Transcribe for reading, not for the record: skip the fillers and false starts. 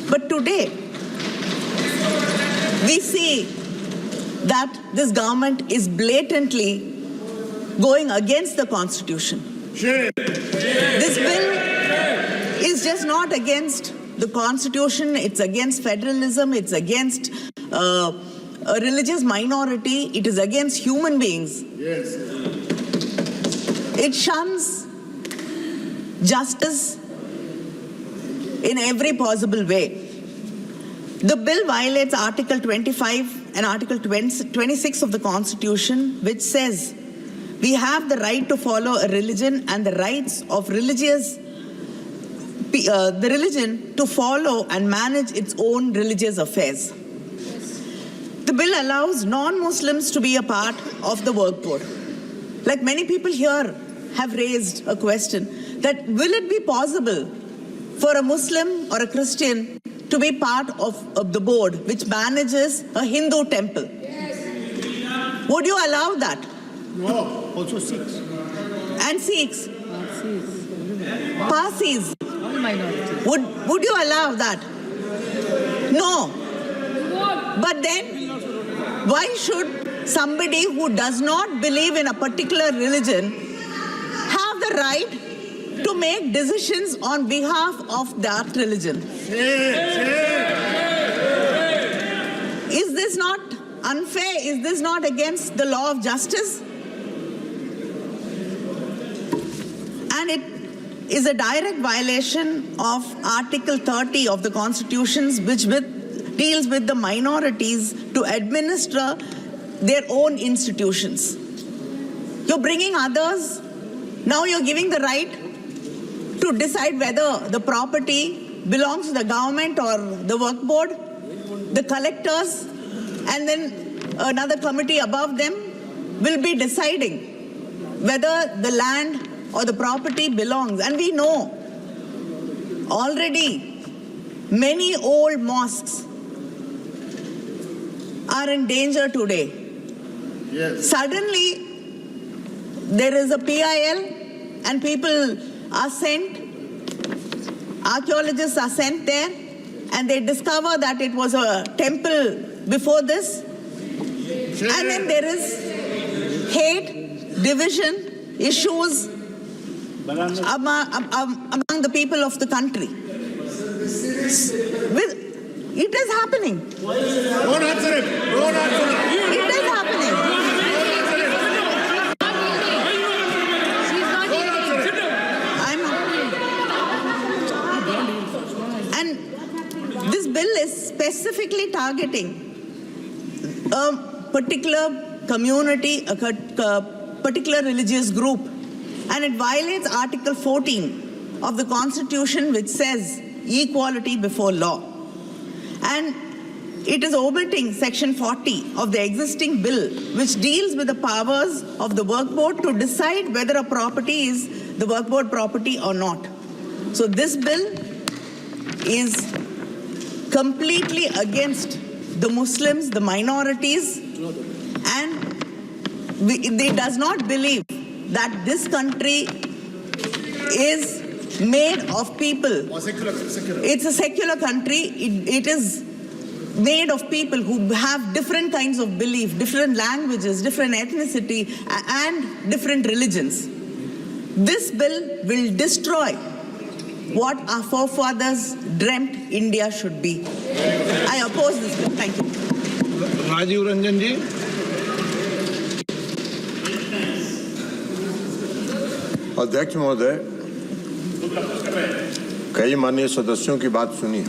But today, we see that this government is blatantly going against the Constitution. This bill is just not against the Constitution, it's against federalism, it's against a religious minority, it is against human beings. Yes. It shuns justice in every possible way. The bill violates Article 25 and Article 26 of the Constitution, which says we have the right to follow a religion and the rights of the religion to follow and manage its own religious affairs. The bill allows non-Muslims to be a part of the work board. Like many people here have raised a question that will it be possible for a Muslim or a Christian to be part of the board which manages a Hindu temple? Yes. Would you allow that? No, also Sikhs. And Sikhs? Parsis? Would you allow that? No. But then, why should somebody who does not believe in a particular religion have the right to make decisions on behalf of that religion? Is this not unfair? Is this not against the law of justice? And it is a direct violation of Article 30 of the Constitution, which deals with the minorities to administer their own institutions. You're bringing others, now you're giving the right to decide whether the property belongs to the government or the work board, the collectors, and then another committee above them will be deciding whether the land or the property belongs. And we know already many old mosques are in danger today. Yes. Suddenly, there is a PIL and people are sent, archaeologists are sent there, and they discover that it was a temple before this. And then there is hate, division, issues among the people of the country. It is happening. Don't answer him. Don't answer him. It is happening. And this bill is specifically targeting a particular community, a particular religious group. And it violates Article 14 of the Constitution, which says equality before law. And it is omitting Section 40 of the existing bill, which deals with the powers of the work board to decide whether a property is the work board property or not. So this bill is completely against the Muslims, the minorities, and it does not believe that this country is made of people. Secular. It's a secular country. It is made of people who have different kinds of belief, different languages, different ethnicity, and different religions. This bill will destroy what our forefathers dreamt India should be. I oppose this bill. Thank you. Rajiv Ranjan ji. अध्यक्ष महोदय, कई माननीय सदस्यों की बात सुनी।